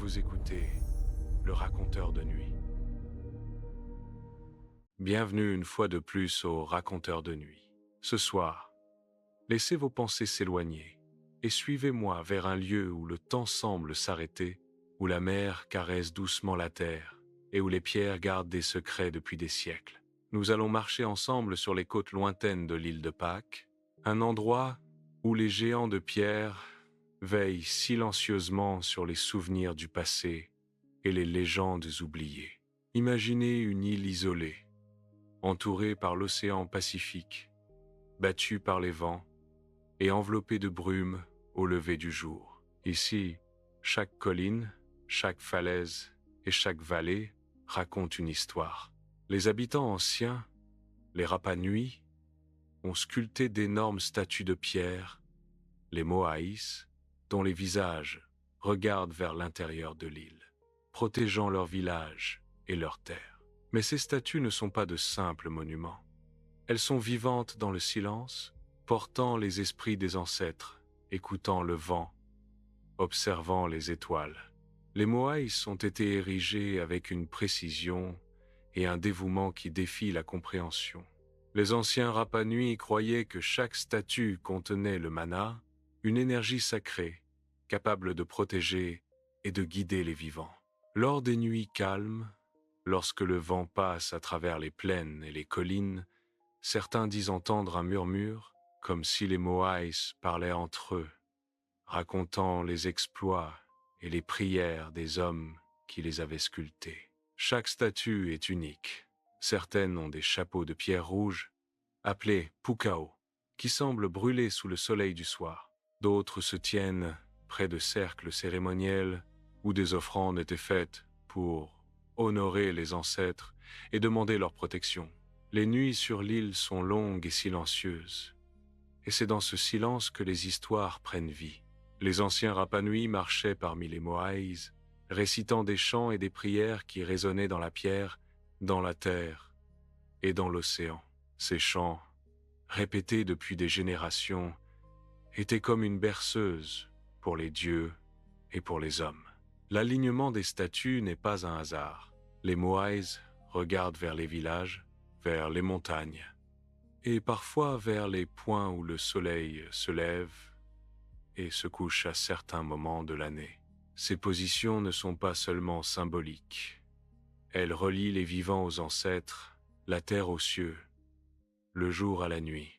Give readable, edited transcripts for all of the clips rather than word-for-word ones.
Vous écoutez le raconteur de nuit. Bienvenue une fois de plus au raconteur de nuit. Ce soir, laissez vos pensées s'éloigner et suivez-moi vers un lieu où le temps semble s'arrêter, où la mer caresse doucement la terre et où les pierres gardent des secrets depuis des siècles. Nous allons marcher ensemble sur les côtes lointaines de l'île de Pâques, un endroit où les géants de pierre veillent silencieusement sur les souvenirs du passé et les légendes oubliées. Imaginez une île isolée, entourée par l'océan Pacifique, battue par les vents et enveloppée de brume au lever du jour. Ici, chaque colline, chaque falaise et chaque vallée raconte une histoire. Les habitants anciens, les Rapa Nui, ont sculpté d'énormes statues de pierre, les Moais, dont les visages regardent vers l'intérieur de l'île, protégeant leur village et leurs terres. Mais ces statues ne sont pas de simples monuments. Elles sont vivantes dans le silence, portant les esprits des ancêtres, écoutant le vent, observant les étoiles. Les Moais ont été érigés avec une précision et un dévouement qui défient la compréhension. Les anciens Rapa Nui croyaient que chaque statue contenait le mana, une énergie sacrée, capable de protéger et de guider les vivants. Lors des nuits calmes, lorsque le vent passe à travers les plaines et les collines, certains disent entendre un murmure, comme si les Moais parlaient entre eux, racontant les exploits et les prières des hommes qui les avaient sculptés. Chaque statue est unique. Certaines ont des chapeaux de pierre rouge, appelés pukao, qui semblent brûler sous le soleil du soir. D'autres se tiennent près de cercles cérémoniels où des offrandes étaient faites pour honorer les ancêtres et demander leur protection. Les nuits sur l'île sont longues et silencieuses, et c'est dans ce silence que les histoires prennent vie. Les anciens Rapa Nui marchaient parmi les Moais, récitant des chants et des prières qui résonnaient dans la pierre, dans la terre et dans l'océan. Ces chants, répétés depuis des générations, étaient comme une berceuse pour les dieux et pour les hommes. L'alignement des statues n'est pas un hasard. Les Moais regardent vers les villages, vers les montagnes, et parfois vers les points où le soleil se lève et se couche à certains moments de l'année. Ces positions ne sont pas seulement symboliques. Elles relient les vivants aux ancêtres, la terre aux cieux, le jour à la nuit.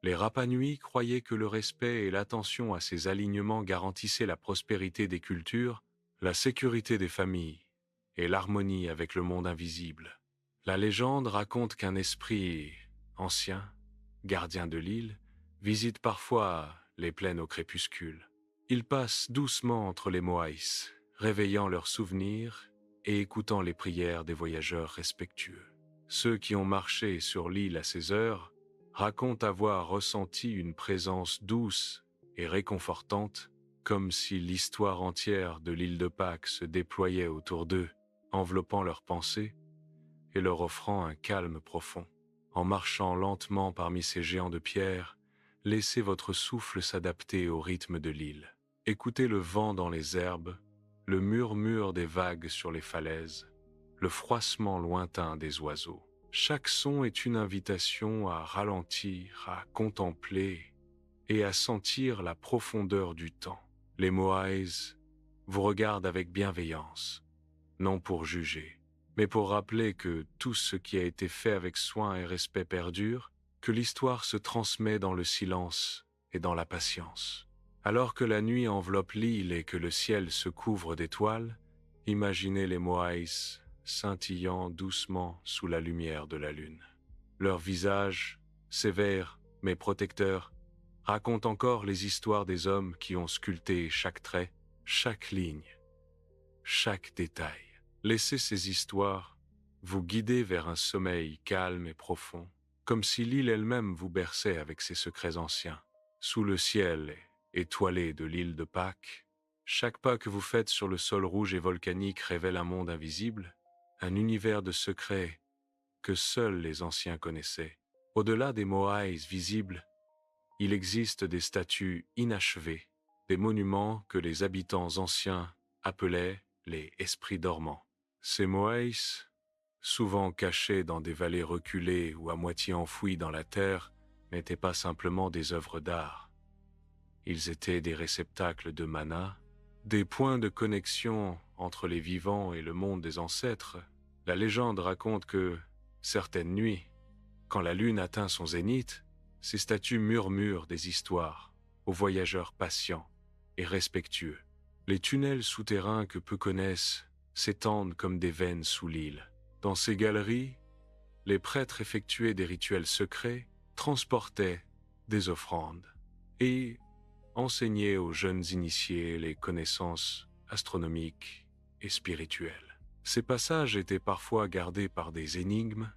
Les Rapa Nui croyaient que le respect et l'attention à ces alignements garantissaient la prospérité des cultures, la sécurité des familles et l'harmonie avec le monde invisible. La légende raconte qu'un esprit ancien, gardien de l'île, visite parfois les plaines au crépuscule. Il passe doucement entre les Moais, réveillant leurs souvenirs et écoutant les prières des voyageurs respectueux. Ceux qui ont marché sur l'île à ces heures racontent avoir ressenti une présence douce et réconfortante, comme si l'histoire entière de l'île de Pâques se déployait autour d'eux, enveloppant leurs pensées et leur offrant un calme profond. En marchant lentement parmi ces géants de pierre, laissez votre souffle s'adapter au rythme de l'île. Écoutez le vent dans les herbes, le murmure des vagues sur les falaises, le froissement lointain des oiseaux. Chaque son est une invitation à ralentir, à contempler et à sentir la profondeur du temps. Les Moais vous regardent avec bienveillance, non pour juger, mais pour rappeler que tout ce qui a été fait avec soin et respect perdure, que l'histoire se transmet dans le silence et dans la patience. Alors que la nuit enveloppe l'île et que le ciel se couvre d'étoiles, imaginez les Moais scintillant doucement sous la lumière de la lune. Leurs visages, sévères mais protecteurs, racontent encore les histoires des hommes qui ont sculpté chaque trait, chaque ligne, chaque détail. Laissez ces histoires vous guider vers un sommeil calme et profond, comme si l'île elle-même vous berçait avec ses secrets anciens. Sous le ciel étoilé de l'île de Pâques, chaque pas que vous faites sur le sol rouge et volcanique révèle un monde invisible, un univers de secrets que seuls les anciens connaissaient. Au-delà des Moais visibles, il existe des statues inachevées, des monuments que les habitants anciens appelaient les esprits dormants. Ces moaïs, souvent cachés dans des vallées reculées ou à moitié enfouis dans la terre, n'étaient pas simplement des œuvres d'art. Ils étaient des réceptacles de mana, des points de connexion entre les vivants et le monde des ancêtres. La légende raconte que, certaines nuits, quand la lune atteint son zénith, ces statues murmurent des histoires aux voyageurs patients et respectueux. Les tunnels souterrains que peu connaissent s'étendent comme des veines sous l'île. Dans ces galeries, les prêtres effectuaient des rituels secrets, transportaient des offrandes et enseignaient aux jeunes initiés les connaissances astronomiques et spirituelles. Ces passages étaient parfois gardés par des énigmes,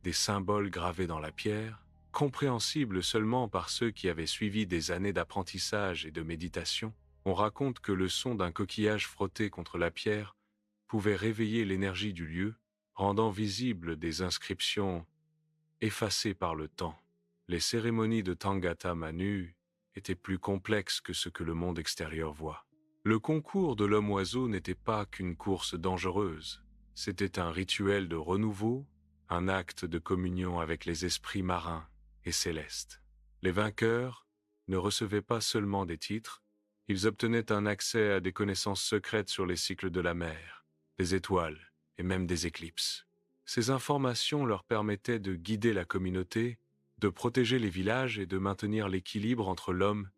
des symboles gravés dans la pierre, compréhensibles seulement par ceux qui avaient suivi des années d'apprentissage et de méditation. On raconte que le son d'un coquillage frotté contre la pierre pouvait réveiller l'énergie du lieu, rendant visibles des inscriptions effacées par le temps. Les cérémonies de Tangata Manu étaient plus complexes que ce que le monde extérieur voit. Le concours de l'homme-oiseau n'était pas qu'une course dangereuse, c'était un rituel de renouveau, un acte de communion avec les esprits marins et célestes. Les vainqueurs ne recevaient pas seulement des titres, ils obtenaient un accès à des connaissances secrètes sur les cycles de la mer, des étoiles et même des éclipses. Ces informations leur permettaient de guider la communauté, de protéger les villages et de maintenir l'équilibre entre l'homme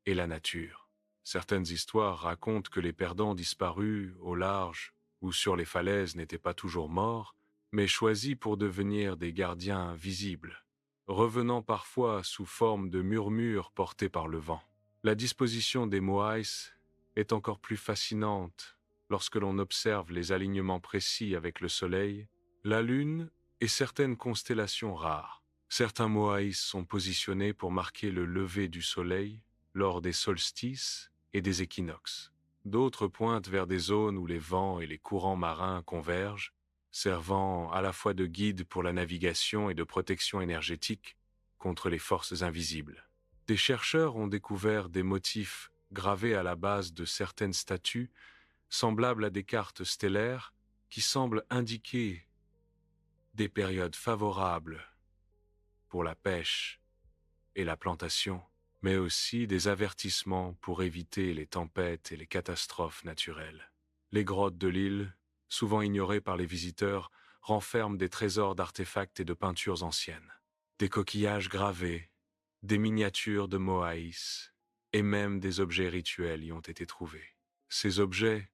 et la nature. Certaines histoires racontent que les perdants disparus au large ou sur les falaises n'étaient pas toujours morts, mais choisis pour devenir des gardiens invisibles, revenant parfois sous forme de murmures portés par le vent. La disposition des moaïs est encore plus fascinante lorsque l'on observe les alignements précis avec le soleil, la lune et certaines constellations rares. Certains moaïs sont positionnés pour marquer le lever du soleil lors des solstices et des équinoxes. D'autres pointent vers des zones où les vents et les courants marins convergent, servant à la fois de guide pour la navigation et de protection énergétique contre les forces invisibles. Des chercheurs ont découvert des motifs gravés à la base de certaines statues, semblables à des cartes stellaires, qui semblent indiquer des périodes favorables pour la pêche et la plantation, mais aussi des avertissements pour éviter les tempêtes et les catastrophes naturelles. Les grottes de l'île, souvent ignorées par les visiteurs, renferment des trésors d'artefacts et de peintures anciennes. Des coquillages gravés, des miniatures de moaïs et même des objets rituels y ont été trouvés. Ces objets,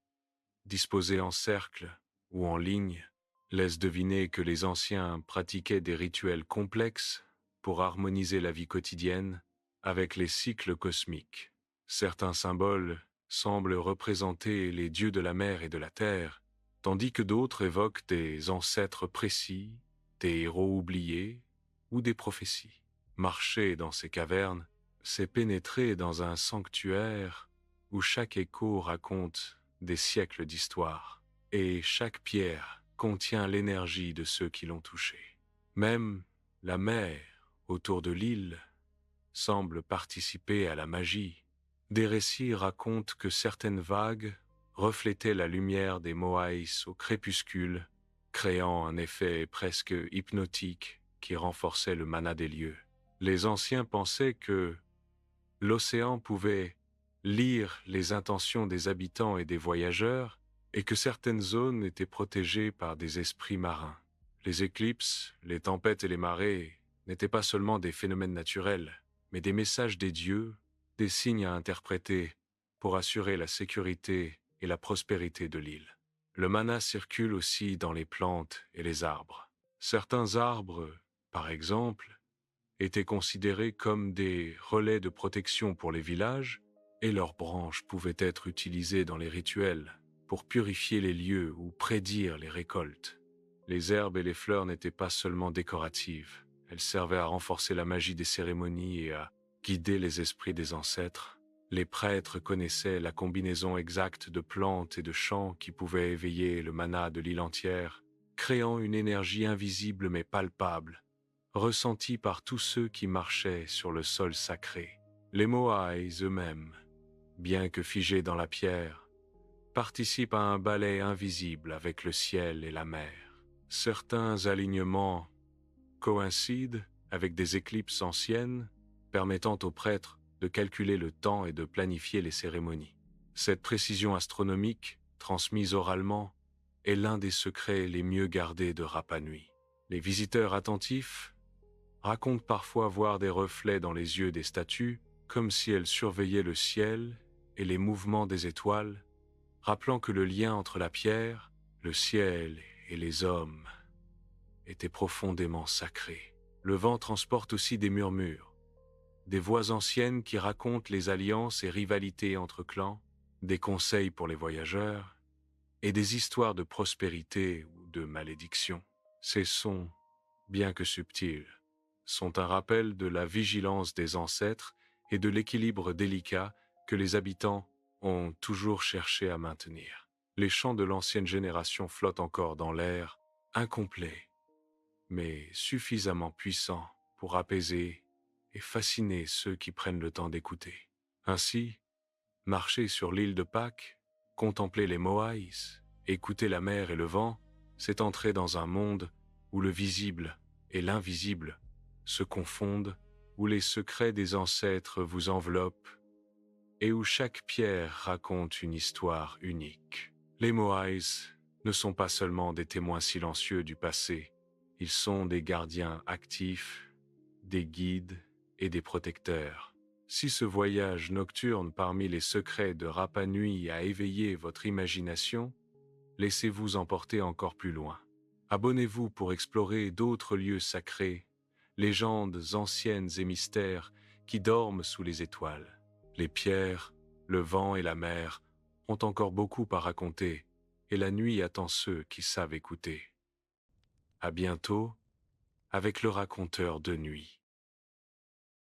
disposés en cercle ou en ligne, laissent deviner que les anciens pratiquaient des rituels complexes pour harmoniser la vie quotidienne avec les cycles cosmiques. Certains symboles semblent représenter les dieux de la mer et de la terre, tandis que d'autres évoquent des ancêtres précis, des héros oubliés ou des prophéties. Marcher dans ces cavernes, c'est pénétrer dans un sanctuaire où chaque écho raconte des siècles d'histoire, et chaque pierre contient l'énergie de ceux qui l'ont touchée. Même la mer autour de l'île semble participer à la magie. Des récits racontent que certaines vagues reflétaient la lumière des moaïs au crépuscule, créant un effet presque hypnotique qui renforçait le mana des lieux. Les anciens pensaient que l'océan pouvait lire les intentions des habitants et des voyageurs et que certaines zones étaient protégées par des esprits marins. Les éclipses, les tempêtes et les marées n'étaient pas seulement des phénomènes naturels, mais des messages des dieux, des signes à interpréter pour assurer la sécurité et la prospérité de l'île. Le mana circule aussi dans les plantes et les arbres. Certains arbres, par exemple, étaient considérés comme des relais de protection pour les villages, et leurs branches pouvaient être utilisées dans les rituels pour purifier les lieux ou prédire les récoltes. Les herbes et les fleurs n'étaient pas seulement décoratives, elles servaient à renforcer la magie des cérémonies et à guider les esprits des ancêtres. Les prêtres connaissaient la combinaison exacte de plantes et de chants qui pouvaient éveiller le mana de l'île entière, créant une énergie invisible mais palpable, ressentie par tous ceux qui marchaient sur le sol sacré. Les moaïs eux-mêmes, bien que figés dans la pierre, participent à un ballet invisible avec le ciel et la mer. Certains alignements coïncident avec des éclipses anciennes, permettant aux prêtres de calculer le temps et de planifier les cérémonies. Cette précision astronomique, transmise oralement, est l'un des secrets les mieux gardés de Rapa Nui. Les visiteurs attentifs racontent parfois voir des reflets dans les yeux des statues, comme si elles surveillaient le ciel et les mouvements des étoiles, rappelant que le lien entre la pierre, le ciel et les hommes était profondément sacré. Le vent transporte aussi des murmures, des voix anciennes qui racontent les alliances et rivalités entre clans, des conseils pour les voyageurs, et des histoires de prospérité ou de malédiction. Ces sons, bien que subtils, sont un rappel de la vigilance des ancêtres et de l'équilibre délicat que les habitants ont toujours cherché à maintenir. Les chants de l'ancienne génération flottent encore dans l'air, incomplets, mais suffisamment puissants pour apaiser et fasciner ceux qui prennent le temps d'écouter. Ainsi, marcher sur l'île de Pâques, contempler les Moaïs, écouter la mer et le vent, c'est entrer dans un monde où le visible et l'invisible se confondent, où les secrets des ancêtres vous enveloppent et où chaque pierre raconte une histoire unique. Les Moaïs ne sont pas seulement des témoins silencieux du passé, ils sont des gardiens actifs, des guides et des protecteurs. Si ce voyage nocturne parmi les secrets de Rapa Nui a éveillé votre imagination, laissez-vous emporter encore plus loin. Abonnez-vous pour explorer d'autres lieux sacrés, légendes anciennes et mystères qui dorment sous les étoiles. Les pierres, le vent et la mer ont encore beaucoup à raconter, et la nuit attend ceux qui savent écouter. À bientôt, avec le raconteur de nuit.